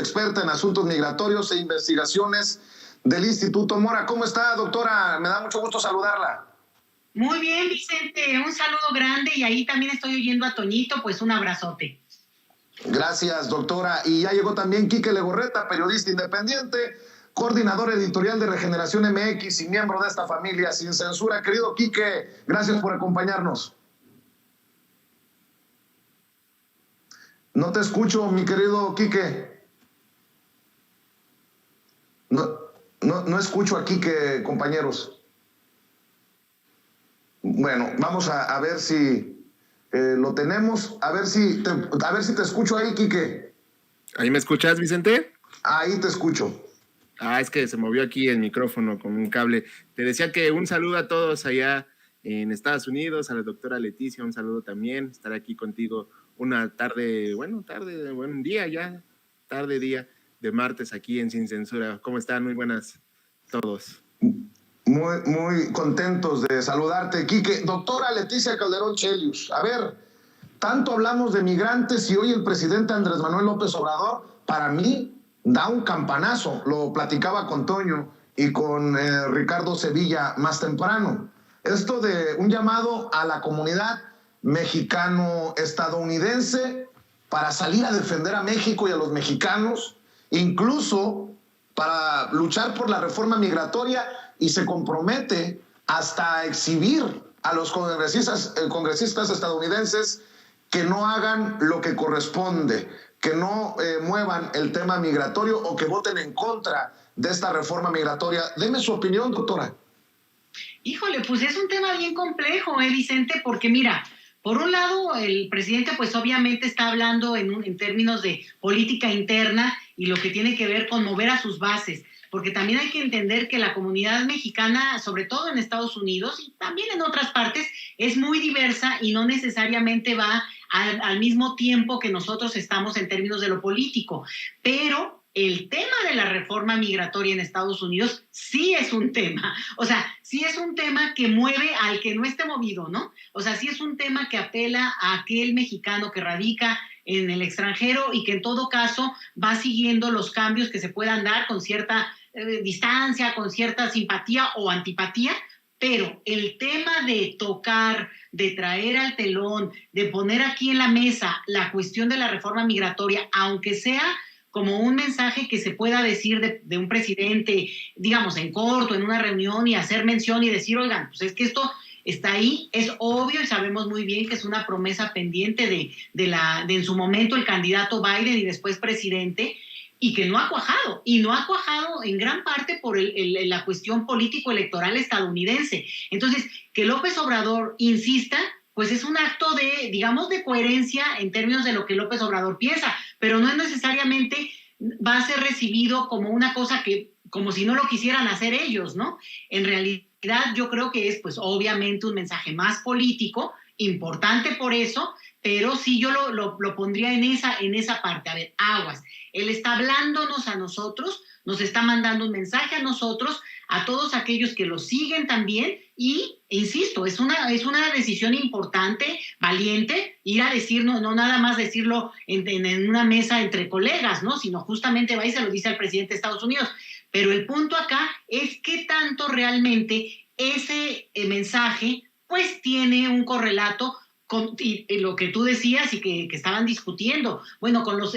experta en asuntos migratorios e investigaciones del Instituto Mora. ¿Cómo está, doctora? Me da mucho gusto saludarla. Muy bien, Vicente, un saludo grande, y ahí también estoy oyendo a Toñito, pues un abrazote. Gracias, doctora. Y ya llegó también Quique Legorreta, periodista independiente, coordinador editorial de Regeneración MX y miembro de esta familia Sin Censura. Querido Quique, gracias por acompañarnos. No te escucho, mi querido Quique. No escucho a Quique, compañeros. Bueno, vamos a ver si lo tenemos. A ver si te escucho ahí, Quique. ¿Ahí me escuchas, Vicente? Ahí te escucho. Es que se movió aquí el micrófono con un cable. Te decía que un saludo a todos allá en Estados Unidos, a la doctora Leticia, un saludo también, estar aquí contigo una tarde, un día ya, día de martes aquí en Sin Censura. ¿Cómo están? Muy buenas todos. Muy contentos de saludarte, Quique. Doctora Leticia Calderón Chelius, a ver, tanto hablamos de migrantes y hoy el presidente Andrés Manuel López Obrador, para mí, da un campanazo. Lo platicaba con Toño y con Ricardo Sevilla más temprano. Esto de un llamado a la comunidad mexicano-estadounidense para salir a defender a México y a los mexicanos, incluso para luchar por la reforma migratoria, y se compromete hasta exhibir a los congresistas estadounidenses que no hagan lo que corresponde, que no muevan el tema migratorio o que voten en contra de esta reforma migratoria. Deme su opinión, doctora. Híjole, pues es un tema bien complejo, Vicente, porque mira, por un lado, el presidente pues obviamente está hablando en términos de política interna y lo que tiene que ver con mover a sus bases, porque también hay que entender que la comunidad mexicana, sobre todo en Estados Unidos y también en otras partes, es muy diversa y no necesariamente va al mismo tiempo que nosotros estamos en términos de lo político. Pero el tema de la reforma migratoria en Estados Unidos sí es un tema. O sea, sí es un tema que mueve al que no esté movido, ¿no? O sea, sí es un tema que apela a aquel mexicano que radica en el extranjero y que en todo caso va siguiendo los cambios que se puedan dar con cierta distancia, con cierta simpatía o antipatía, pero el tema de tocar, de traer al telón, de poner aquí en la mesa la cuestión de la reforma migratoria, aunque sea como un mensaje que se pueda decir de un presidente, digamos, en corto, en una reunión, y hacer mención y decir, oigan, pues es que esto está ahí, es obvio y sabemos muy bien que es una promesa pendiente de en su momento el candidato Biden y después presidente, y que no ha cuajado, y no ha cuajado en gran parte por la cuestión político-electoral estadounidense. Entonces, que López Obrador insista, pues es un acto de, digamos, de coherencia en términos de lo que López Obrador piensa, pero no es necesariamente va a ser recibido como una cosa que, como si no lo quisieran hacer ellos, ¿no? En realidad yo creo que es, pues, obviamente un mensaje más político, importante por eso, pero sí yo lo pondría en esa parte. A ver, aguas. Él está hablándonos a nosotros, nos está mandando un mensaje a nosotros, a todos aquellos que lo siguen también, y insisto, es una decisión importante, valiente, ir a decir, no nada más decirlo en una mesa entre colegas, ¿no? Sino justamente va y se lo dice al presidente de Estados Unidos. Pero el punto acá es qué tanto realmente ese mensaje pues tiene un correlato y lo que tú decías y que estaban discutiendo, bueno, con los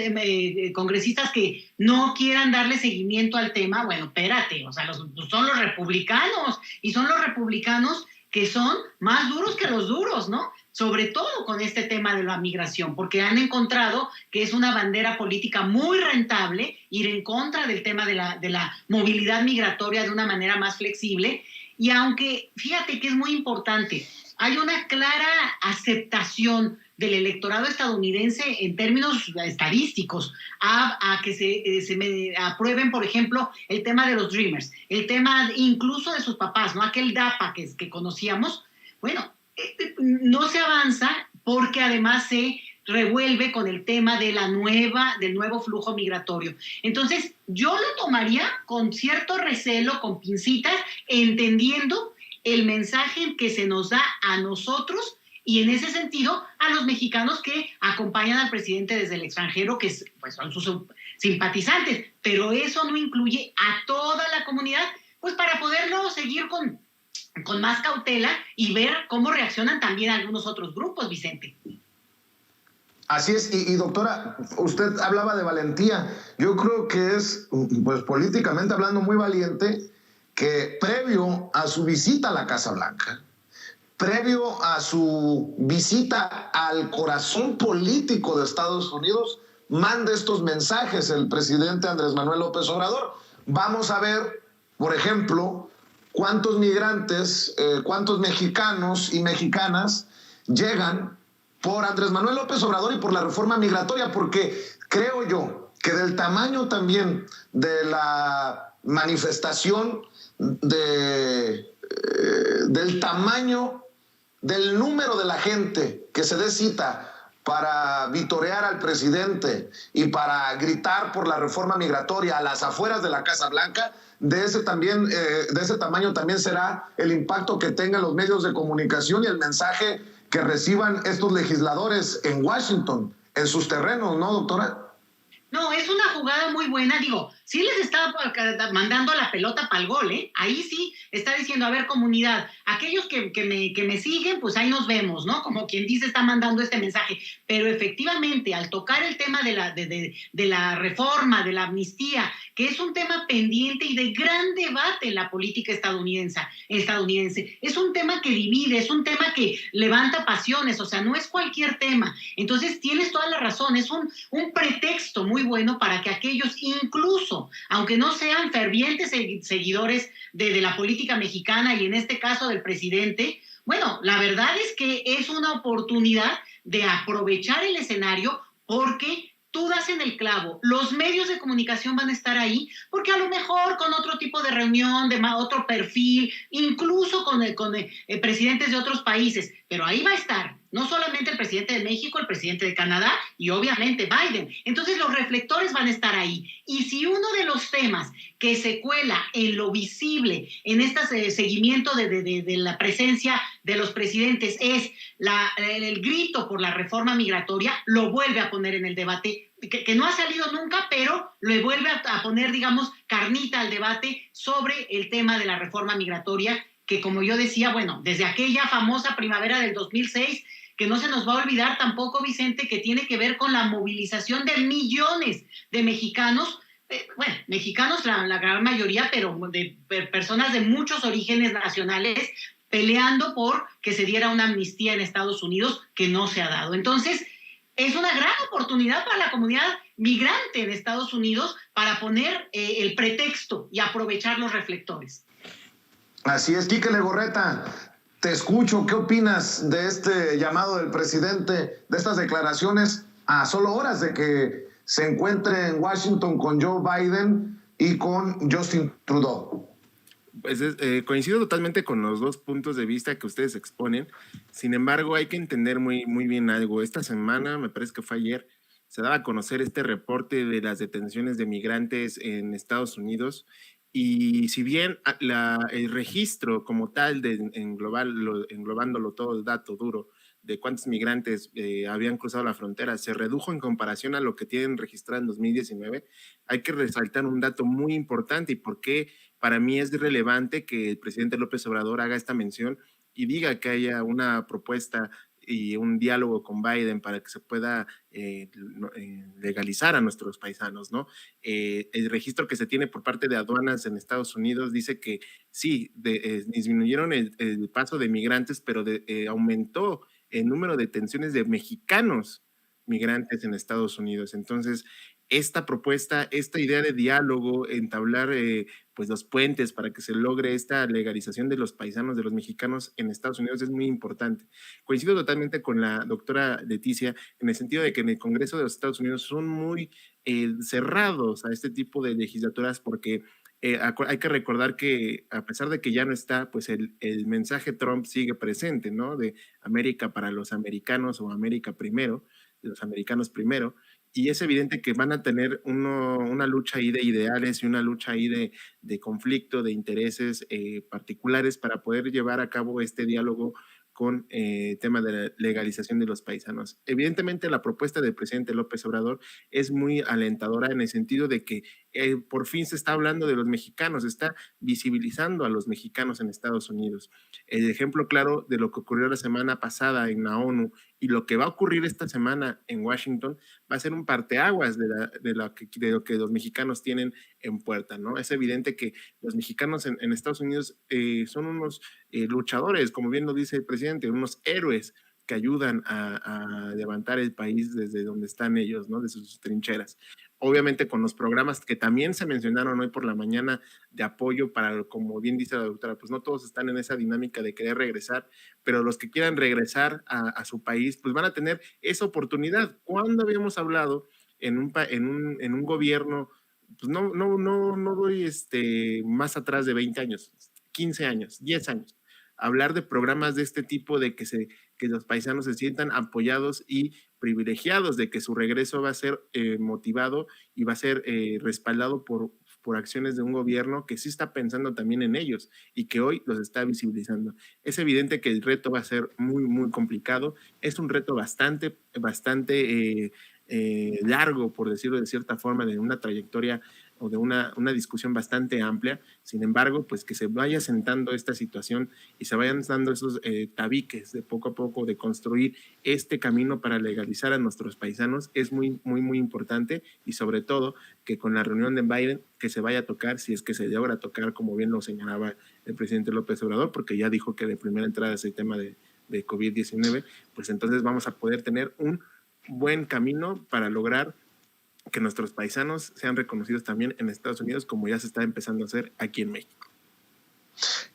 congresistas que no quieran darle seguimiento al tema. Bueno, espérate, o sea, son los republicanos, y son los republicanos que son más duros que los duros, ¿no? Sobre todo con este tema de la migración, porque han encontrado que es una bandera política muy rentable ir en contra del tema de la movilidad migratoria de una manera más flexible. Y aunque, fíjate que es muy importante, hay una clara aceptación del electorado estadounidense en términos estadísticos a que se aprueben, por ejemplo, el tema de los Dreamers, el tema incluso de sus papás, ¿no? Aquel DAPA que conocíamos. Bueno, no se avanza porque además se revuelve con el tema de del nuevo flujo migratorio. Entonces, yo lo tomaría con cierto recelo, con pincitas, entendiendo el mensaje que se nos da a nosotros y en ese sentido a los mexicanos que acompañan al presidente desde el extranjero, que pues son sus simpatizantes, pero eso no incluye a toda la comunidad, pues para poderlo seguir con más cautela y ver cómo reaccionan también algunos otros grupos, Vicente. Así es, y doctora, usted hablaba de valentía. Yo creo que es, pues políticamente hablando, muy valiente que previo a su visita a la Casa Blanca, previo a su visita al corazón político de Estados Unidos, mande estos mensajes el presidente Andrés Manuel López Obrador. Vamos a ver, por ejemplo, cuántos migrantes, cuántos mexicanos y mexicanas llegan por Andrés Manuel López Obrador y por la reforma migratoria, porque creo yo que del tamaño también de la manifestación, del tamaño del número de la gente que se dé cita para vitorear al presidente y para gritar por la reforma migratoria a las afueras de la Casa Blanca, de ese tamaño también será el impacto que tengan los medios de comunicación y el mensaje que reciban estos legisladores en Washington, en sus terrenos, ¿no, doctora? No, es una jugada muy buena, digo, sí les está mandando la pelota para el gol, ¿eh? Ahí sí está diciendo, a ver, comunidad, aquellos que me siguen, pues ahí nos vemos, ¿no? Como quien dice, está mandando este mensaje, pero efectivamente, al tocar el tema de la reforma, de la amnistía, que es un tema pendiente y de gran debate en la política estadounidense, es un tema que divide, es un tema que levanta pasiones, o sea, no es cualquier tema. Entonces, tienes toda la razón, es un pretexto muy bueno para que aquellos, incluso, aunque no sean fervientes seguidores de la política mexicana y en este caso del presidente, bueno, la verdad es que es una oportunidad de aprovechar el escenario porque tú das en el clavo, los medios de comunicación van a estar ahí, porque a lo mejor con otro tipo de reunión, de otro perfil, incluso con presidentes de otros países, pero ahí va a estar no solamente el presidente de México, el presidente de Canadá y obviamente Biden. Entonces los reflectores van a estar ahí. Y si uno de los temas que se cuela en lo visible, en este seguimiento de la presencia de los presidentes es el grito por la reforma migratoria, lo vuelve a poner en el debate, que no ha salido nunca, pero le vuelve a poner, digamos, carnita al debate sobre el tema de la reforma migratoria, que como yo decía, bueno, desde aquella famosa primavera del 2006, que no se nos va a olvidar tampoco, Vicente, que tiene que ver con la movilización de millones de mexicanos, mexicanos la gran mayoría, pero de personas de muchos orígenes nacionales, peleando por que se diera una amnistía en Estados Unidos, que no se ha dado. Entonces, es una gran oportunidad para la comunidad migrante en Estados Unidos para poner el pretexto y aprovechar los reflectores. Así es, Quique Legorreta, te escucho. ¿Qué opinas de este llamado del presidente, de estas declaraciones a solo horas de que se encuentre en Washington con Joe Biden y con Justin Trudeau? Pues coincido totalmente con los dos puntos de vista que ustedes exponen. Sin embargo, hay que entender muy, muy bien algo. Esta semana, me parece que fue ayer, se daba a conocer este reporte de las detenciones de migrantes en Estados Unidos. Y si bien el registro como tal, englobándolo todo el dato duro de cuántos migrantes habían cruzado la frontera, se redujo en comparación a lo que tienen registrado en 2019, hay que resaltar un dato muy importante y por qué para mí es relevante que el presidente López Obrador haga esta mención y diga que haya una propuesta y un diálogo con Biden para que se pueda legalizar a nuestros paisanos, ¿no? El registro que se tiene por parte de aduanas en Estados Unidos dice que sí, disminuyeron el paso de migrantes, pero aumentó el número de detenciones de mexicanos migrantes en Estados Unidos. Entonces, esta propuesta, esta idea de diálogo, entablar pues los puentes para que se logre esta legalización de los paisanos, de los mexicanos en Estados Unidos es muy importante. Coincido totalmente con la doctora Leticia en el sentido de que en el Congreso de los Estados Unidos son muy cerrados a este tipo de legislaturas porque hay que recordar que a pesar de que ya no está, pues el mensaje Trump sigue presente, ¿no? De América para los americanos o América primero, de los americanos primero. Y es evidente que van a tener una lucha ahí de ideales y una lucha ahí de conflicto, de intereses particulares para poder llevar a cabo este diálogo con el tema de la legalización de los paisanos. Evidentemente, la propuesta del presidente López Obrador es muy alentadora en el sentido de que por fin se está hablando de los mexicanos, se está visibilizando a los mexicanos en Estados Unidos. El ejemplo claro de lo que ocurrió la semana pasada en la ONU y lo que va a ocurrir esta semana en Washington va a ser un parteaguas de lo que los mexicanos tienen en puerta, ¿no? Es evidente que los mexicanos en Estados Unidos son unos luchadores, como bien lo dice el presidente, unos héroes que ayudan a levantar el país desde donde están ellos, ¿no? Desde sus trincheras. Obviamente con los programas que también se mencionaron hoy por la mañana de apoyo para, como bien dice la doctora, pues no todos están en esa dinámica de querer regresar, pero los que quieran regresar a su país, pues van a tener esa oportunidad. ¿Cuándo habíamos hablado en un gobierno? Pues no doy más atrás de 20 años, 15 años, 10 años. Hablar de programas de este tipo, de que los paisanos se sientan apoyados y privilegiados, de que su regreso va a ser motivado y va a ser respaldado por acciones de un gobierno que sí está pensando también en ellos y que hoy los está visibilizando. Es evidente que el reto va a ser muy, muy complicado. Es un reto bastante largo, por decirlo de cierta forma, de una trayectoria o de una discusión bastante amplia. Sin embargo, pues que se vaya sentando esta situación y se vayan dando esos tabiques de poco a poco de construir este camino para legalizar a nuestros paisanos es muy, muy, muy importante, y sobre todo que con la reunión de Biden que se vaya a tocar, si es que se logra tocar, como bien lo señalaba el presidente López Obrador, porque ya dijo que de primera entrada es el tema de COVID-19, pues entonces vamos a poder tener un buen camino para lograr que nuestros paisanos sean reconocidos también en Estados Unidos, como ya se está empezando a hacer aquí en México.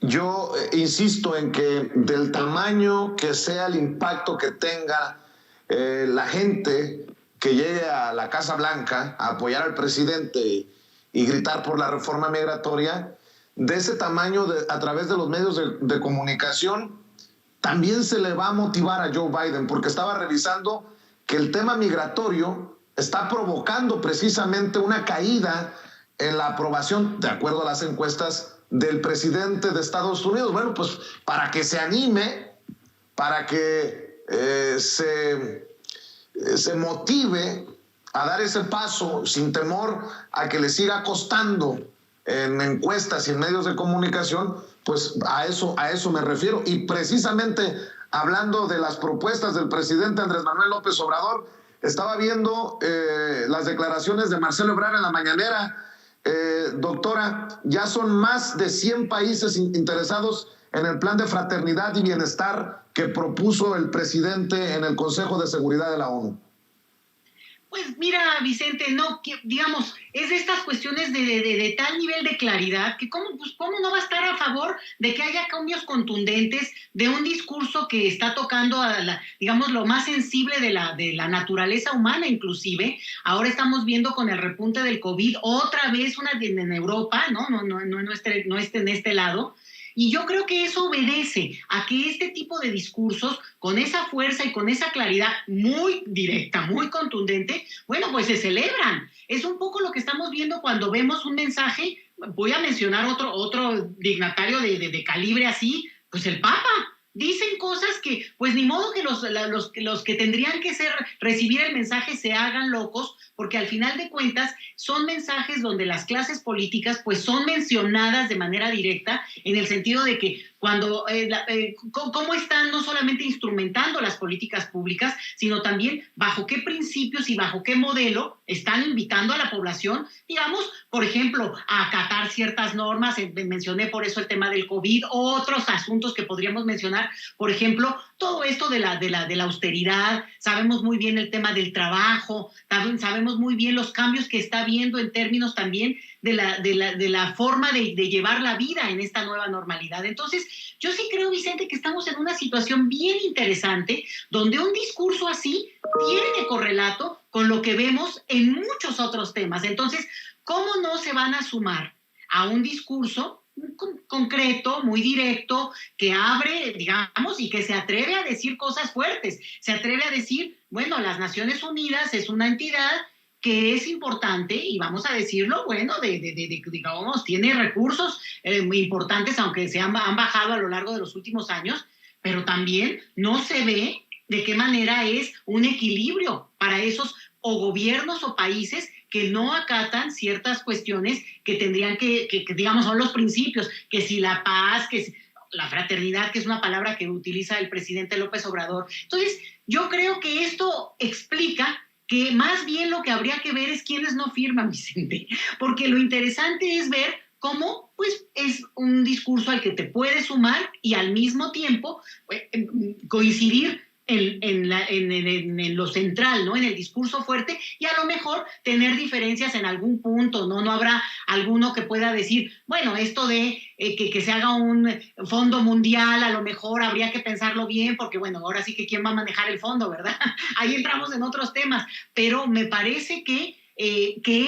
Yo insisto en que del tamaño que sea el impacto que tenga la gente que llegue a la Casa Blanca a apoyar al presidente y gritar por la reforma migratoria, de ese tamaño a través de los medios de comunicación, también se le va a motivar a Joe Biden, porque estaba revisando que el tema migratorio está provocando precisamente una caída en la aprobación, de acuerdo a las encuestas, del presidente de Estados Unidos. Bueno, pues para que se anime, para que se motive a dar ese paso sin temor a que le siga costando en encuestas y en medios de comunicación, pues a eso me refiero. Y precisamente hablando de las propuestas del presidente Andrés Manuel López Obrador, estaba viendo las declaraciones de Marcelo Ebrard en la mañanera. Doctora, ya son más de 100 países interesados en el plan de fraternidad y bienestar que propuso el presidente en el Consejo de Seguridad de la ONU. Pues mira, Vicente, no, digamos, es de estas cuestiones de tal nivel de claridad que cómo no va a estar a favor de que haya cambios contundentes de un discurso que está tocando a digamos, lo más sensible de la naturaleza humana, inclusive. Ahora estamos viendo con el repunte del COVID otra vez una en Europa, no en este lado. Y yo creo que eso obedece a que este tipo de discursos, con esa fuerza y con esa claridad muy directa, muy contundente, bueno, pues se celebran. Es un poco lo que estamos viendo cuando vemos un mensaje. Voy a mencionar otro dignatario de calibre así, pues el Papa. Dicen cosas que, pues ni modo que los que tendrían que recibir el mensaje se hagan locos, porque al final de cuentas son mensajes donde las clases políticas pues son mencionadas de manera directa, en el sentido de que cuando cómo están no solamente instrumentando las políticas públicas, sino también bajo qué principios y bajo qué modelo están invitando a la población, digamos, por ejemplo, a acatar ciertas normas. Mencioné por eso el tema del COVID, otros asuntos que podríamos mencionar, por ejemplo, todo esto de la austeridad. Sabemos muy bien el tema del trabajo, también sabemos muy bien los cambios que está habiendo en términos también de la forma de llevar la vida en esta nueva normalidad. Entonces, yo sí creo, Vicente, que estamos en una situación bien interesante, donde un discurso así tiene correlato con lo que vemos en muchos otros temas. Entonces, ¿cómo no se van a sumar a un discurso concreto, muy directo, que abre, digamos, y que se atreve a decir cosas fuertes? Se atreve a decir, bueno, las Naciones Unidas es una entidad que es importante, y vamos a decirlo, bueno, digamos, tiene recursos importantes, aunque se han bajado a lo largo de los últimos años, pero también no se ve de qué manera es un equilibrio para esos o gobiernos o países que no acatan ciertas cuestiones que tendrían que digamos, son los principios, que si la paz, que si la fraternidad, que es una palabra que utiliza el presidente López Obrador. Entonces, yo creo que esto explica que más bien lo que habría que ver es quiénes no firman, Vicente, porque lo interesante es ver cómo pues, es un discurso al que te puedes sumar y al mismo tiempo coincidir en lo central, ¿no? En el discurso fuerte, y a lo mejor tener diferencias en algún punto, ¿no? No habrá alguno que pueda decir, bueno, esto de que se haga un fondo mundial, a lo mejor habría que pensarlo bien, porque bueno, ahora sí que quién va a manejar el fondo, ¿verdad? Ahí entramos en otros temas, pero me parece que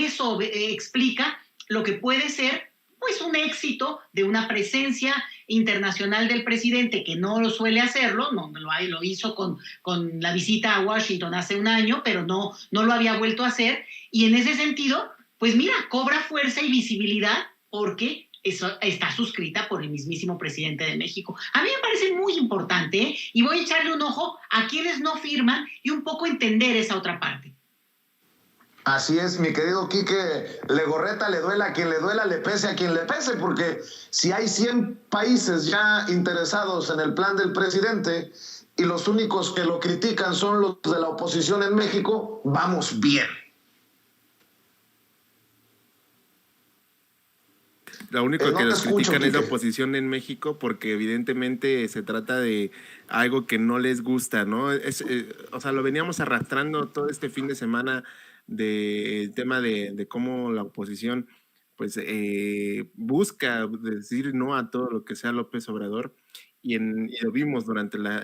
eso explica lo que puede ser pues un éxito de una presencia internacional del presidente, que no lo suele hacerlo, no lo hizo con la visita a Washington hace un año, pero no lo había vuelto a hacer, y en ese sentido, pues mira, cobra fuerza y visibilidad porque eso está suscrita por el mismísimo presidente de México. A mí me parece muy importante, ¿eh? Y voy a echarle un ojo a quienes no firman y un poco entender esa otra parte. Así es, mi querido Quique Legorreta, le duela a quien le duela, le pese a quien le pese, porque si hay 100 países ya interesados en el plan del presidente y los únicos que lo critican son los de la oposición en México, vamos bien. Lo único que los critican es la oposición en México, porque evidentemente se trata de algo que no les gusta, ¿no? O sea, lo veníamos arrastrando todo este fin de semana del tema de cómo la oposición pues busca decir no a todo lo que sea López Obrador, y lo vimos durante la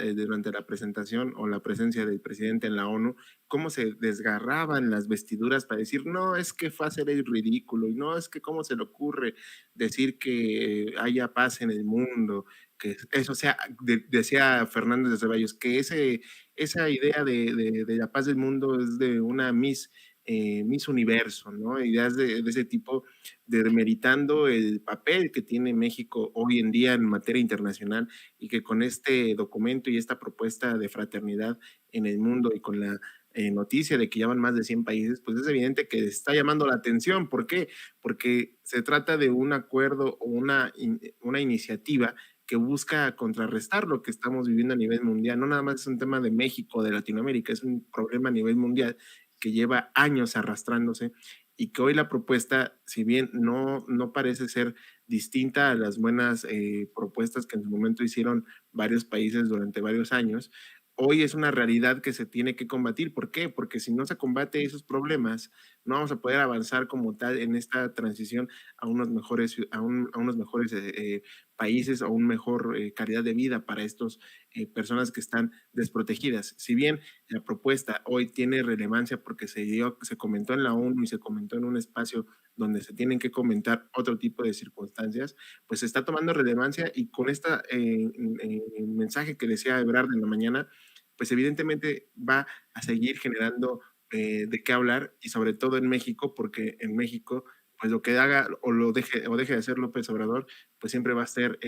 presentación o la presencia del presidente en la ONU, cómo se desgarraban las vestiduras para decir, no, es que fue a hacer el ridículo, y no, es que cómo se le ocurre decir que haya paz en el mundo, que eso sea, decía Fernández de Ceballos, que esa idea de la paz del mundo es de una Miss Universo, ¿no? Ideas de ese tipo, demeritando el papel que tiene México hoy en día en materia internacional, y que con este documento y esta propuesta de fraternidad en el mundo y con la noticia de que ya van más de 100 países, pues es evidente que está llamando la atención. ¿Por qué? Porque se trata de un acuerdo o una iniciativa que busca contrarrestar lo que estamos viviendo a nivel mundial. No nada más es un tema de México, de Latinoamérica, es un problema a nivel mundial que lleva años arrastrándose, y que hoy la propuesta, si bien no parece ser distinta a las buenas propuestas que en su momento hicieron varios países durante varios años, hoy es una realidad que se tiene que combatir. ¿Por qué? Porque si no se combate esos problemas, no vamos a poder avanzar como tal en esta transición a unos mejores países, a una mejor calidad de vida para estas personas que están desprotegidas. Si bien la propuesta hoy tiene relevancia porque se comentó en la ONU y se comentó en un espacio donde se tienen que comentar otro tipo de circunstancias, pues se está tomando relevancia, y con este mensaje que decía Ebrard en la mañana, pues evidentemente va a seguir generando de qué hablar, y sobre todo en México, porque en México pues lo que haga o deje de hacer López Obrador, pues siempre va a ser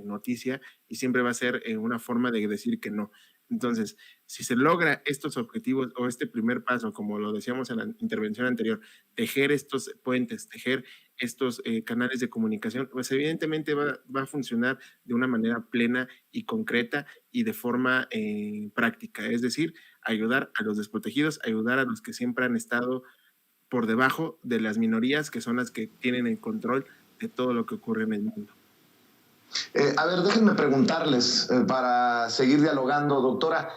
noticia, y siempre va a ser una forma de decir que no. Entonces, si se logra estos objetivos o este primer paso, como lo decíamos en la intervención anterior, tejer estos puentes, tejer estos canales de comunicación, pues evidentemente va a funcionar de una manera plena y concreta y de forma práctica. Es decir, ayudar a los desprotegidos, ayudar a los que siempre han estado por debajo de las minorías, que son las que tienen el control de todo lo que ocurre en el mundo. A ver, déjenme preguntarles para seguir dialogando, doctora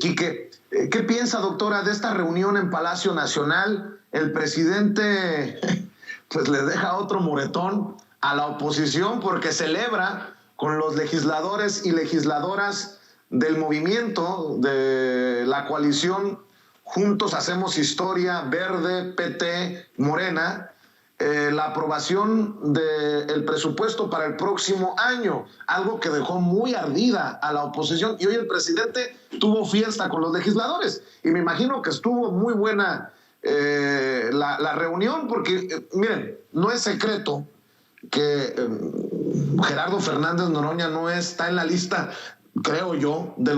Quique. ¿Qué piensa, doctora, de esta reunión en Palacio Nacional? El presidente pues le deja otro moretón a la oposición porque celebra con los legisladores y legisladoras del movimiento de la coalición Juntos Hacemos Historia, Verde, PT, Morena, la aprobación del presupuesto para el próximo año, algo que dejó muy ardida a la oposición, y hoy el presidente tuvo fiesta con los legisladores, y me imagino que estuvo muy buena la reunión, porque miren, no es secreto que Gerardo Fernández Noroña no está en la lista creo yo, de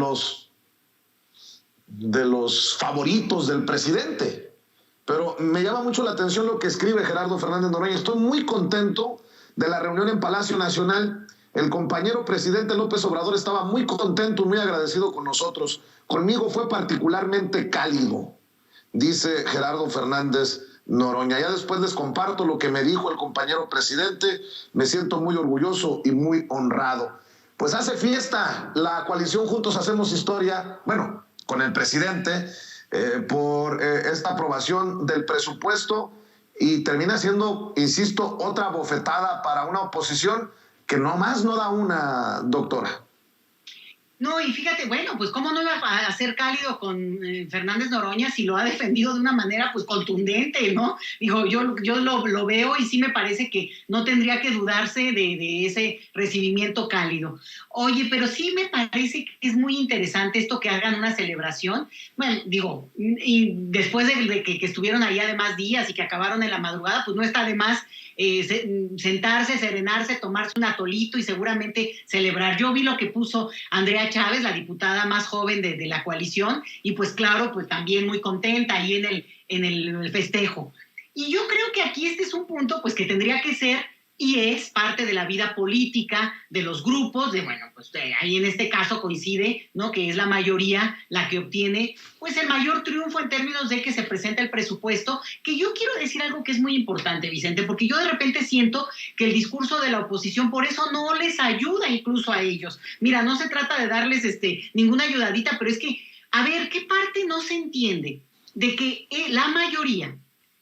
los favoritos del presidente. Pero me llama mucho la atención lo que escribe Gerardo Fernández Noroña. Estoy muy contento de la reunión en Palacio Nacional. El compañero presidente López Obrador estaba muy contento, muy agradecido con nosotros. Conmigo fue particularmente cálido, dice Gerardo Fernández Noroña. Ya después les comparto lo que me dijo el compañero presidente. Me siento muy orgulloso y muy honrado. Pues hace fiesta la coalición Juntos Hacemos Historia, bueno, con el presidente, por esta aprobación del presupuesto, y termina siendo, insisto, otra bofetada para una oposición que nomás no da una, doctora. No, y fíjate, bueno, pues cómo no va a ser cálido con Fernández Noroña si lo ha defendido de una manera pues contundente, ¿no? Digo, yo lo veo y sí me parece que no tendría que dudarse de ese recibimiento cálido. Oye, pero sí me parece que es muy interesante esto que hagan una celebración. Bueno, digo, y después de que estuvieron ahí además días y que acabaron en la madrugada, pues no está de más sentarse, serenarse, tomarse un atolito y seguramente celebrar. Yo vi lo que puso Andrea Chávez, la diputada más joven de la coalición, y pues claro, pues también muy contenta ahí en el festejo. Y yo creo que aquí este es un punto pues que tendría que ser y es parte de la vida política de los grupos, bueno, pues ahí en este caso coincide, ¿no?, que es la mayoría la que obtiene pues el mayor triunfo en términos de que se presenta el presupuesto, que yo quiero decir algo que es muy importante, Vicente, porque yo de repente siento que el discurso de la oposición por eso no les ayuda incluso a ellos. Mira, no se trata de darles ninguna ayudadita, pero es que, a ver, ¿qué parte no se entiende de que la mayoría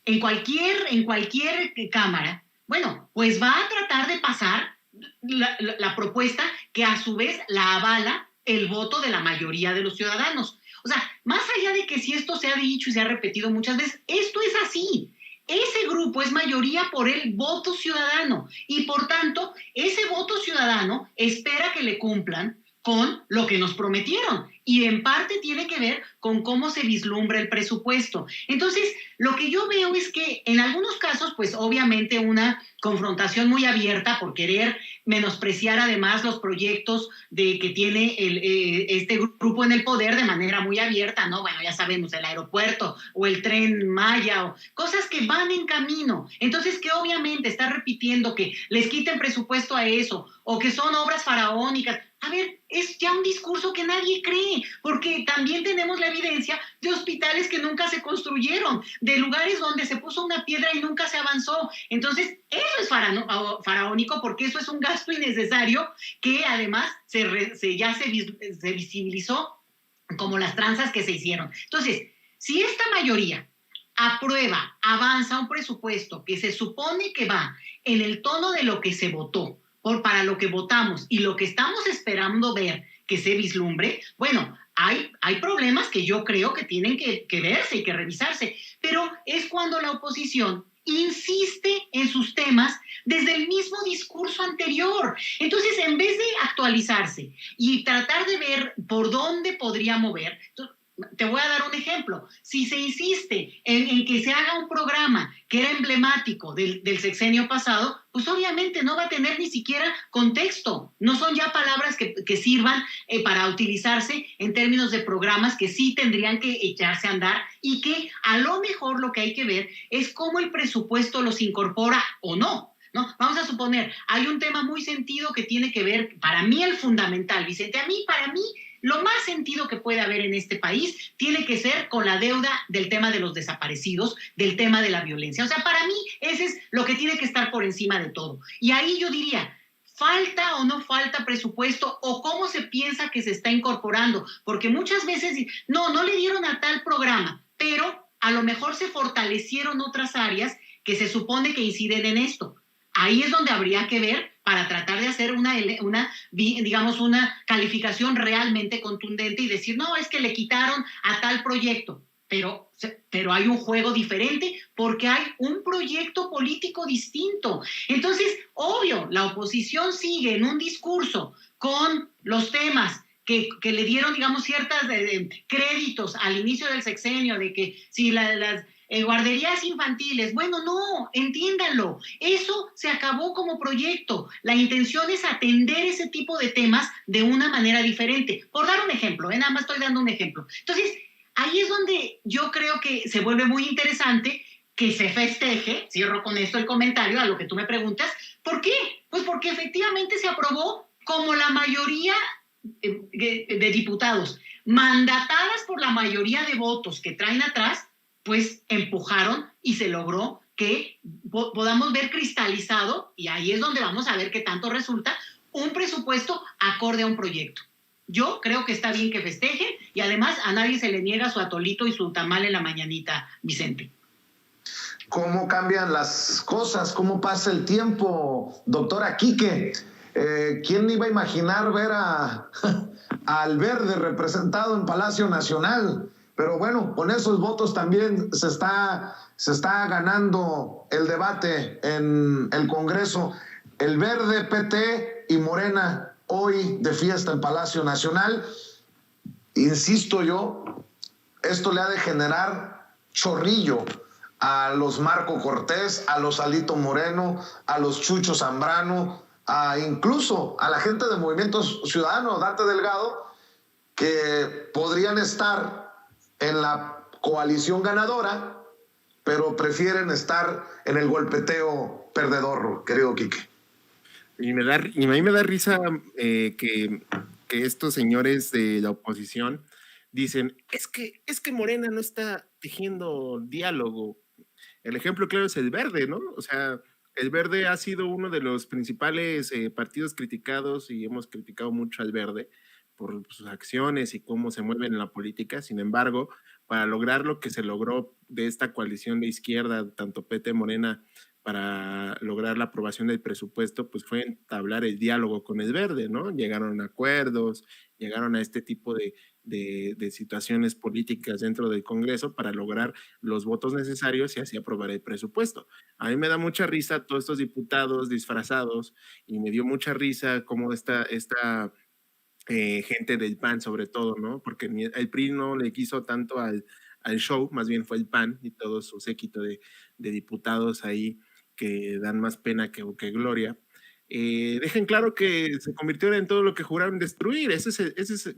en cualquier cámara, bueno, pues va a tratar de pasar la propuesta que a su vez la avala el voto de la mayoría de los ciudadanos? O sea, más allá de que si esto se ha dicho y se ha repetido muchas veces, esto es así. Ese grupo es mayoría por el voto ciudadano y por tanto, ese voto ciudadano espera que le cumplan con lo que nos prometieron y en parte tiene que ver con cómo se vislumbra el presupuesto. Entonces, lo que yo veo es que en algunos casos, pues obviamente una confrontación muy abierta por querer menospreciar además los proyectos que tiene este grupo en el poder de manera muy abierta, ¿no? Bueno, ya sabemos, el aeropuerto o el Tren Maya o cosas que van en camino. Entonces, que obviamente está repitiendo que les quiten presupuesto a eso o que son obras faraónicas. A ver, es ya un discurso que nadie cree, porque también tenemos la evidencia de hospitales que nunca se construyeron, de lugares donde se puso una piedra y nunca se avanzó. Entonces, eso es faraónico, porque eso es un gasto innecesario que además ya se visibilizó como las tranzas que se hicieron. Entonces, si esta mayoría aprueba, avanza un presupuesto que se supone que va en el tono de lo que se votó, para lo que votamos y lo que estamos esperando ver que se vislumbre, bueno, hay problemas que yo creo que tienen que verse y que revisarse, pero es cuando la oposición insiste en sus temas desde el mismo discurso anterior. Entonces, en vez de actualizarse y tratar de ver por dónde podría mover, te voy a dar un ejemplo. Si se insiste en que se haga un programa que era emblemático del sexenio pasado, pues obviamente no va a tener ni siquiera contexto. No son ya palabras que sirvan para utilizarse en términos de programas que sí tendrían que echarse a andar y que a lo mejor lo que hay que ver es cómo el presupuesto los incorpora o no. ¿No? Vamos a suponer, hay un tema muy sentido que tiene que ver, para mí el fundamental, Vicente, para mí, lo más sentido que puede haber en este país tiene que ser con la deuda del tema de los desaparecidos, del tema de la violencia. O sea, para mí ese es lo que tiene que estar por encima de todo. Y ahí yo diría, ¿falta o no falta presupuesto o cómo se piensa que se está incorporando? Porque muchas veces, no le dieron a tal programa, pero a lo mejor se fortalecieron otras áreas que se supone que inciden en esto. Ahí es donde habría que ver para tratar de hacer una calificación realmente contundente y decir, no, es que le quitaron a tal proyecto, pero hay un juego diferente porque hay un proyecto político distinto. Entonces, obvio, la oposición sigue en un discurso con los temas que le dieron, digamos, ciertas créditos al inicio del sexenio, de que si guarderías infantiles. Bueno, no, entiéndanlo. Eso se acabó como proyecto. La intención es atender ese tipo de temas de una manera diferente. Por dar un ejemplo, nada más estoy dando un ejemplo. Entonces, ahí es donde yo creo que se vuelve muy interesante que se festeje, cierro con esto el comentario a lo que tú me preguntas. ¿Por qué? Pues porque efectivamente se aprobó como la mayoría de diputados, mandatadas por la mayoría de votos que traen atrás, pues empujaron y se logró que podamos ver cristalizado, y ahí es donde vamos a ver qué tanto resulta, un presupuesto acorde a un proyecto. Yo creo que está bien que festejen y además a nadie se le niega su atolito y su tamal en la mañanita, Vicente. ¿Cómo cambian las cosas? ¿Cómo pasa el tiempo, doctora Quique? ¿Quién iba a imaginar ver al Verde representado en Palacio Nacional? Pero bueno, con esos votos también se está ganando el debate en el Congreso. El Verde, PT y Morena hoy de fiesta en Palacio Nacional. Insisto yo, esto le ha de generar chorrillo a los Marco Cortés, a los Alito Moreno, a los Chucho Zambrano, incluso a la gente de Movimiento Ciudadano, Dante Delgado, que podrían estar en la coalición ganadora, pero prefieren estar en el golpeteo perdedor, querido Quique. Y a mí me da risa que estos señores de la oposición dicen, es que Morena no está tejiendo diálogo. El ejemplo claro es el Verde, ¿no? O sea, el Verde ha sido uno de los principales partidos criticados y hemos criticado mucho al Verde por sus acciones y cómo se mueven en la política. Sin embargo, para lograr lo que se logró de esta coalición de izquierda, tanto PT Morena, para lograr la aprobación del presupuesto, pues fue entablar el diálogo con el Verde, ¿no? Llegaron a acuerdos, llegaron a este tipo de situaciones políticas dentro del Congreso para lograr los votos necesarios y así aprobar el presupuesto. A mí me da mucha risa todos estos diputados disfrazados y me dio mucha risa cómo esta gente del PAN sobre todo, ¿no? Porque el PRI no le quiso tanto al show, más bien fue el PAN y todo su séquito de diputados ahí que dan más pena que gloria. Dejen claro que se convirtieron en todo lo que juraron destruir.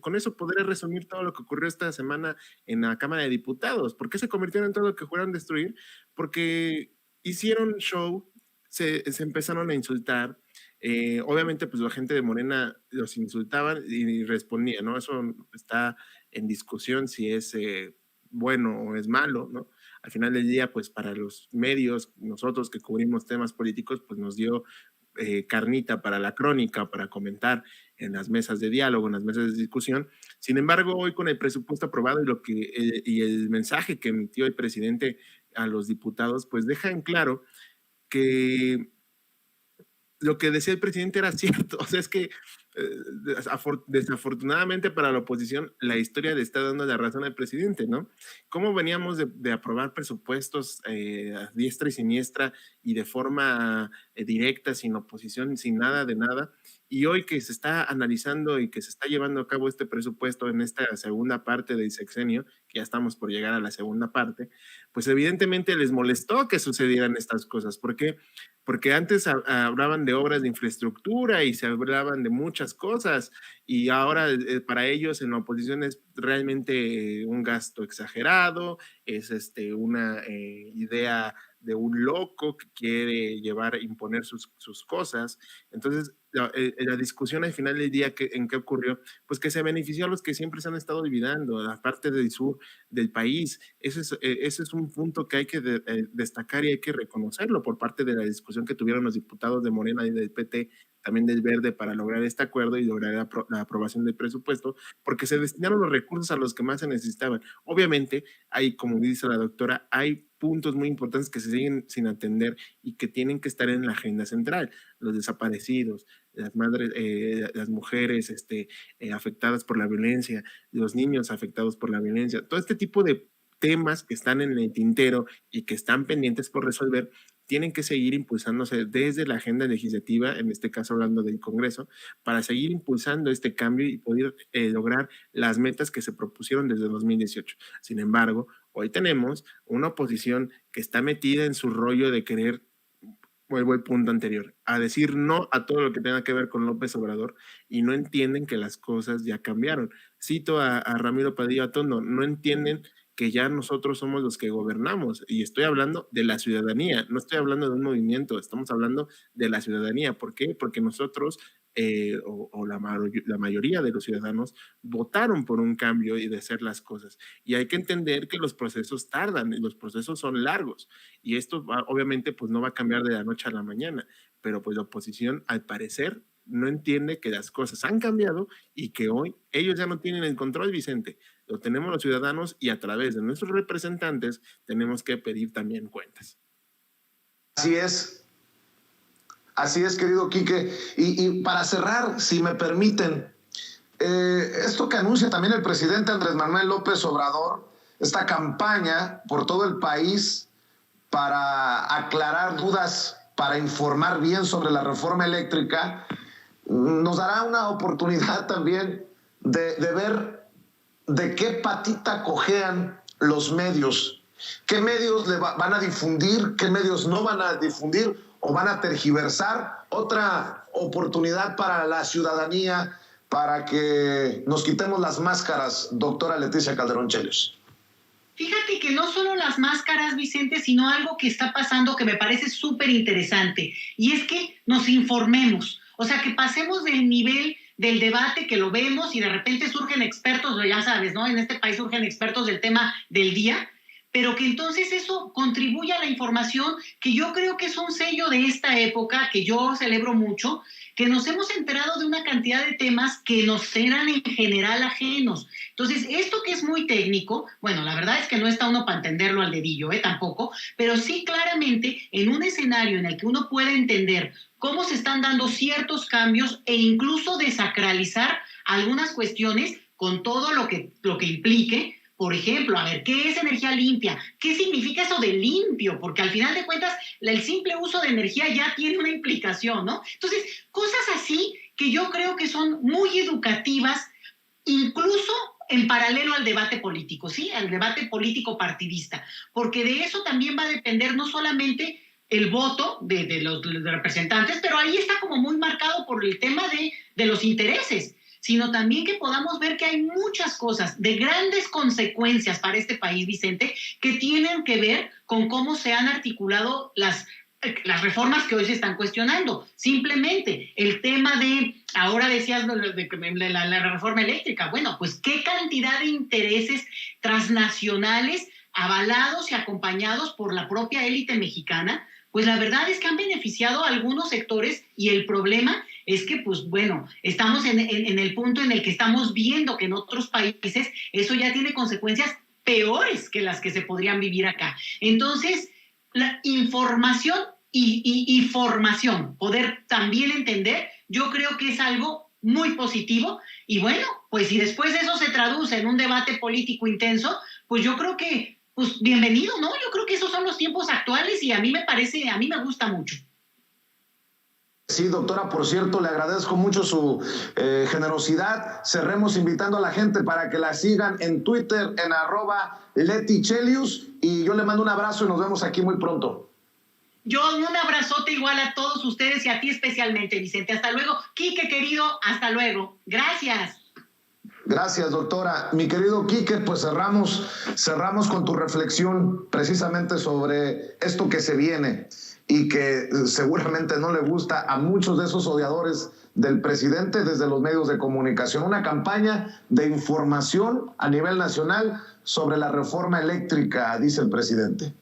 Con eso podré resumir todo lo que ocurrió esta semana en la Cámara de Diputados. ¿Por qué se convirtieron en todo lo que juraron destruir? Porque hicieron show, se empezaron a insultar. Obviamente, pues la gente de Morena los insultaban y respondía, ¿no? Eso está en discusión si es bueno o es malo, ¿no? Al final del día, pues para los medios, nosotros que cubrimos temas políticos, pues nos dio carnita para la crónica, para comentar en las mesas de diálogo, en las mesas de discusión. Sin embargo, hoy con el presupuesto aprobado y el mensaje que emitió el presidente a los diputados, pues deja en claro que lo que decía el presidente era cierto. O sea, es que desafortunadamente para la oposición, la historia le está dando la razón al presidente, ¿no? ¿Cómo veníamos de aprobar presupuestos a diestra y siniestra y de forma directa, sin oposición, sin nada de nada? Y hoy que se está analizando y que se está llevando a cabo este presupuesto en esta segunda parte del sexenio, que ya estamos por llegar a la segunda parte, pues evidentemente les molestó que sucedieran estas cosas. ¿Por qué? Porque antes hablaban de obras de infraestructura y se hablaban de muchas cosas y ahora para ellos en la oposición es realmente un gasto exagerado, es una idea de un loco que quiere imponer sus cosas. Entonces, la discusión al final del día, ¿en qué ocurrió? Pues que se benefició a los que siempre se han estado olvidando, a la parte del sur del país. Ese es un punto que hay que destacar y hay que reconocerlo por parte de la discusión que tuvieron los diputados de Morena y del PT, también del Verde, para lograr este acuerdo y lograr la aprobación del presupuesto, porque se destinaron los recursos a los que más se necesitaban. Obviamente, hay, como dice la doctora, hay puntos muy importantes que se siguen sin atender y que tienen que estar en la agenda central. Los desaparecidos, las madres, las mujeres afectadas por la violencia, los niños afectados por la violencia, todo este tipo de temas que están en el tintero y que están pendientes por resolver, tienen que seguir impulsándose desde la agenda legislativa, en este caso hablando del Congreso, para seguir impulsando este cambio y poder lograr las metas que se propusieron desde 2018. Sin embargo, hoy tenemos una oposición que está metida en su rollo de querer, vuelvo al punto anterior, a decir no a todo lo que tenga que ver con López Obrador y no entienden que las cosas ya cambiaron. Cito a Ramiro Padilla Tondo, no entienden que ya nosotros somos los que gobernamos y estoy hablando de la ciudadanía, no estoy hablando de un movimiento, estamos hablando de la ciudadanía. ¿Por qué? Porque nosotros la mayoría de los ciudadanos votaron por un cambio y de hacer las cosas. Y hay que entender que los procesos tardan y los procesos son largos. Y esto obviamente pues no va a cambiar de la noche a la mañana, pero pues la oposición al parecer no entiende que las cosas han cambiado y que hoy ellos ya no tienen el control, Vicente. Lo tenemos los ciudadanos y a través de nuestros representantes tenemos que pedir también cuentas. Así es, querido Quique. Y para cerrar, si me permiten, esto que anuncia también el presidente Andrés Manuel López Obrador, esta campaña por todo el país para aclarar dudas, para informar bien sobre la reforma eléctrica, nos dará una oportunidad también de ver de qué patita cojean los medios, qué medios van a difundir, qué medios no van a difundir o van a tergiversar. Otra oportunidad para la ciudadanía, para que nos quitemos las máscaras, doctora Leticia Calderón Chelios. Fíjate que no solo las máscaras, Vicente, sino algo que está pasando que me parece súper interesante, y es que nos informemos, o sea, que pasemos del nivel del debate que lo vemos y de repente surgen expertos, ya sabes, ¿no? En este país surgen expertos del tema del día, pero que entonces eso contribuya a la información, que yo creo que es un sello de esta época, que yo celebro mucho, que nos hemos enterado de una cantidad de temas que nos eran en general ajenos. Entonces, esto que es muy técnico, bueno, la verdad es que no está uno para entenderlo al dedillo, tampoco, pero sí claramente en un escenario en el que uno puede entender cómo se están dando ciertos cambios e incluso desacralizar algunas cuestiones con todo lo que implique. Por ejemplo, a ver, ¿qué es energía limpia? ¿Qué significa eso de limpio? Porque al final de cuentas, el simple uso de energía ya tiene una implicación, ¿no? Entonces, cosas así que yo creo que son muy educativas, incluso en paralelo al debate político, ¿sí? Al debate político partidista, porque de eso también va a depender no solamente el voto de los representantes, pero ahí está como muy marcado por el tema de los intereses, sino también que podamos ver que hay muchas cosas de grandes consecuencias para este país, Vicente, que tienen que ver con cómo se han articulado las reformas que hoy se están cuestionando. Simplemente el tema ahora decías de la reforma eléctrica, bueno, pues qué cantidad de intereses transnacionales avalados y acompañados por la propia élite mexicana, pues la verdad es que han beneficiado a algunos sectores y el problema es que, pues bueno, estamos en el punto en el que estamos viendo que en otros países eso ya tiene consecuencias peores que las que se podrían vivir acá. Entonces, la información y formación, poder también entender, yo creo que es algo muy positivo. Y bueno, pues si después de eso se traduce en un debate político intenso, pues yo creo que, pues bienvenido, ¿no? Yo creo que esos son los tiempos actuales y a mí me gusta mucho. Sí, doctora, por cierto, le agradezco mucho su generosidad. Cerremos invitando a la gente para que la sigan en Twitter, en @LetiChelios, y yo le mando un abrazo y nos vemos aquí muy pronto. Yo un abrazote igual a todos ustedes y a ti especialmente, Vicente. Hasta luego. Quique, querido, hasta luego. Gracias. Gracias, doctora. Mi querido Quique, pues cerramos con tu reflexión precisamente sobre esto que se viene y que seguramente no le gusta a muchos de esos odiadores del presidente desde los medios de comunicación. Una campaña de información a nivel nacional sobre la reforma eléctrica, dice el presidente.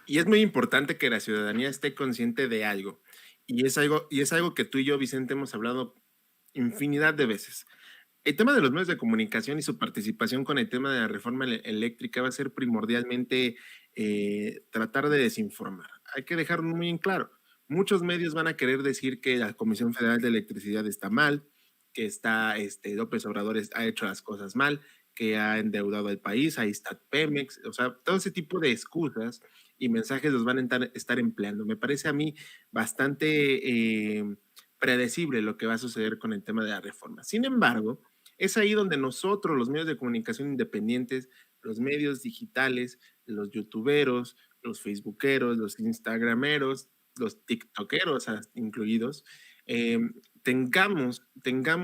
Y es muy importante que la ciudadanía esté consciente de algo. Y es algo que tú y yo, Vicente, hemos hablado infinidad de veces. El tema de los medios de comunicación y su participación con el tema de la reforma eléctrica va a ser primordialmente tratar de desinformar. Hay que dejarlo muy en claro. Muchos medios van a querer decir que la Comisión Federal de Electricidad está mal, que López Obrador ha hecho las cosas mal, que ha endeudado al país, ahí está Pemex, o sea, todo ese tipo de excusas y mensajes los van a estar empleando. Me parece a mí bastante predecible lo que va a suceder con el tema de la reforma. Sin embargo, es ahí donde nosotros, los medios de comunicación independientes, los medios digitales, los youtuberos, los facebookeros, los instagrameros, los tiktokeros incluidos, eh, tengamos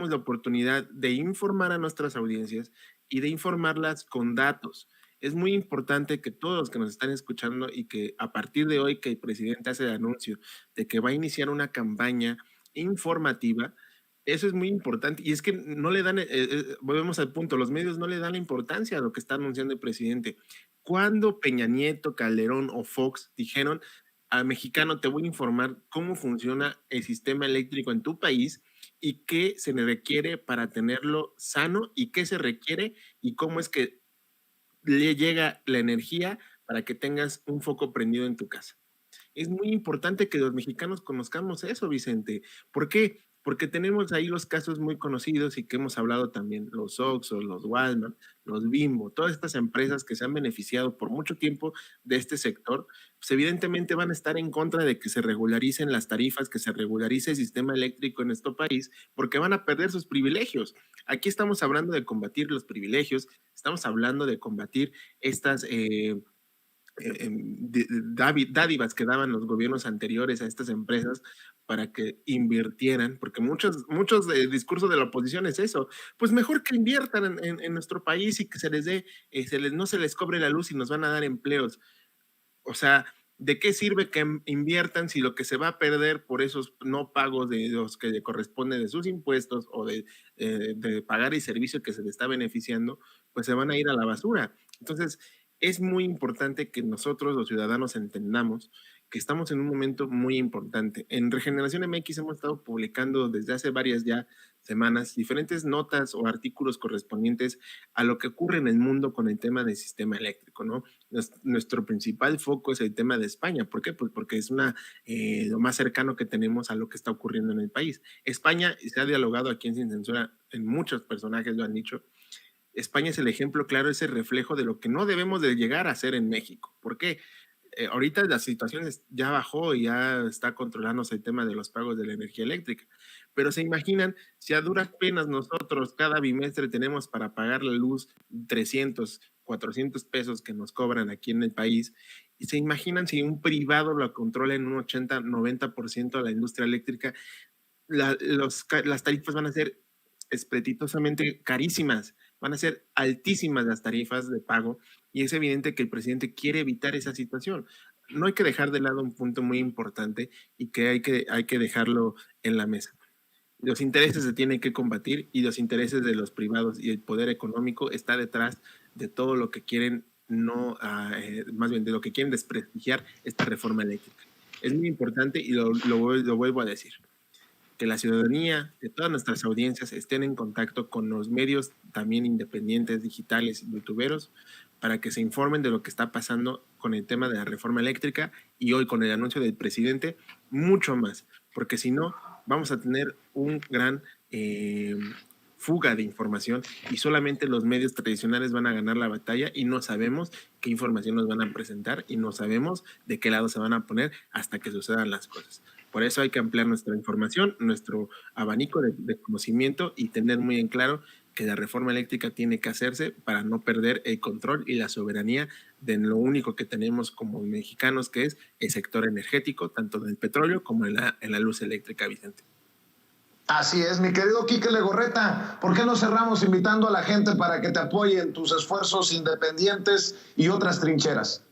la oportunidad de informar a nuestras audiencias y de informarlas con datos. Es muy importante que todos los que nos están escuchando y que a partir de hoy que el presidente hace el anuncio de que va a iniciar una campaña informativa, eso es muy importante. Y es que no le dan, volvemos al punto, los medios no le dan la importancia a lo que está anunciando el presidente. Cuando Peña Nieto, Calderón o Fox dijeron al mexicano, te voy a informar cómo funciona el sistema eléctrico en tu país y qué se le requiere para tenerlo sano y qué se requiere y cómo es que le llega la energía para que tengas un foco prendido en tu casa. Es muy importante que los mexicanos conozcamos eso, Vicente. ¿Por qué? Porque tenemos ahí los casos muy conocidos y que hemos hablado también, los Oxxo, los Walmart, los Bimbo, todas estas empresas que se han beneficiado por mucho tiempo de este sector, pues evidentemente van a estar en contra de que se regularicen las tarifas, que se regularice el sistema eléctrico en nuestro país, porque van a perder sus privilegios. Aquí estamos hablando de combatir los privilegios, estamos hablando de combatir estas dádivas que daban los gobiernos anteriores a estas empresas para que invirtieran, porque muchos discursos de la oposición es eso, pues mejor que inviertan en nuestro país y que se les dé, no se les cobre la luz y nos van a dar empleos. O sea, ¿de qué sirve que inviertan si lo que se va a perder por esos no pagos de los que le corresponde de sus impuestos o de pagar el servicio que se le está beneficiando, pues se van a ir a la basura? Entonces, es muy importante que nosotros, los ciudadanos, entendamos que estamos en un momento muy importante. En Regeneración MX hemos estado publicando desde hace varias ya semanas diferentes notas o artículos correspondientes a lo que ocurre en el mundo con el tema del sistema eléctrico, ¿no? Nuestro principal foco es el tema de España. ¿Por qué? Pues porque es lo más cercano que tenemos a lo que está ocurriendo en el país. España, se ha dialogado aquí en Sin Censura, en muchos personajes lo han dicho, España es el ejemplo claro, es el reflejo de lo que no debemos de llegar a hacer en México. ¿Por qué? Ahorita la situación ya bajó y ya está controlándose el tema de los pagos de la energía eléctrica. Pero se imaginan si a duras penas nosotros cada bimestre tenemos para pagar la luz 300, 400 pesos que nos cobran aquí en el país, y se imaginan si un privado lo controla en un 80, 90% a la industria eléctrica, las tarifas van a ser espretitosamente carísimas, van a ser altísimas las tarifas de pago y es evidente que el presidente quiere evitar esa situación. No hay que dejar de lado un punto muy importante y que hay que dejarlo en la mesa. Los intereses se tienen que combatir y los intereses de los privados y el poder económico está detrás de todo lo que quieren, más bien de lo que quieren desprestigiar esta reforma eléctrica. Es muy importante y lo vuelvo a decir, que la ciudadanía, de todas nuestras audiencias, estén en contacto con los medios también independientes, digitales y youtuberos, para que se informen de lo que está pasando con el tema de la reforma eléctrica y hoy con el anuncio del presidente, mucho más, porque si no, vamos a tener un gran fuga de información y solamente los medios tradicionales van a ganar la batalla y no sabemos qué información nos van a presentar y no sabemos de qué lado se van a poner hasta que sucedan las cosas. Por eso hay que ampliar nuestra información, nuestro abanico de conocimiento y tener muy en claro que la reforma eléctrica tiene que hacerse para no perder el control y la soberanía de lo único que tenemos como mexicanos, que es el sector energético, tanto del petróleo como en la luz eléctrica, Vicente. Así es, mi querido Quique Legorreta. ¿Por qué no cerramos invitando a la gente para que te apoye en tus esfuerzos independientes y otras trincheras?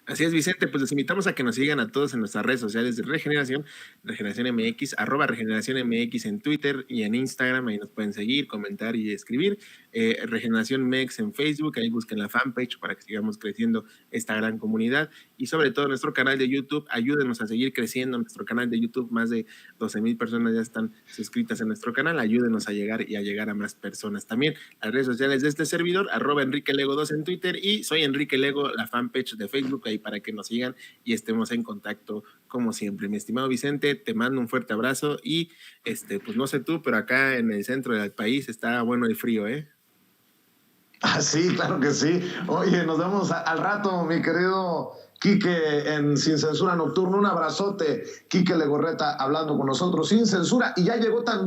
Así es, Vicente, pues les invitamos a que nos sigan a todos en nuestras redes sociales de Regeneración MX, @Regeneración MX en Twitter y en Instagram, ahí nos pueden seguir, comentar y escribir. Regeneración MEX en Facebook, ahí busquen la fanpage para que sigamos creciendo esta gran comunidad y sobre todo nuestro canal de YouTube, ayúdenos a seguir creciendo nuestro canal de YouTube, más de 12,000 personas ya están suscritas en nuestro canal, ayúdenos a llegar a más personas. También las redes sociales de este servidor, @EnriqueLego2 en Twitter y soy Enrique Lego, la fanpage de Facebook, ahí para que nos sigan y estemos en contacto como siempre. Mi estimado Vicente, te mando un fuerte abrazo y pues no sé tú, pero acá en el centro del país está bueno el frío, ¿eh? Ah, sí, claro que sí. Oye, nos vemos al rato, mi querido Quique, en Sin Censura Nocturno. Un abrazote, Quique Legorreta, hablando con nosotros sin censura. Y ya llegó también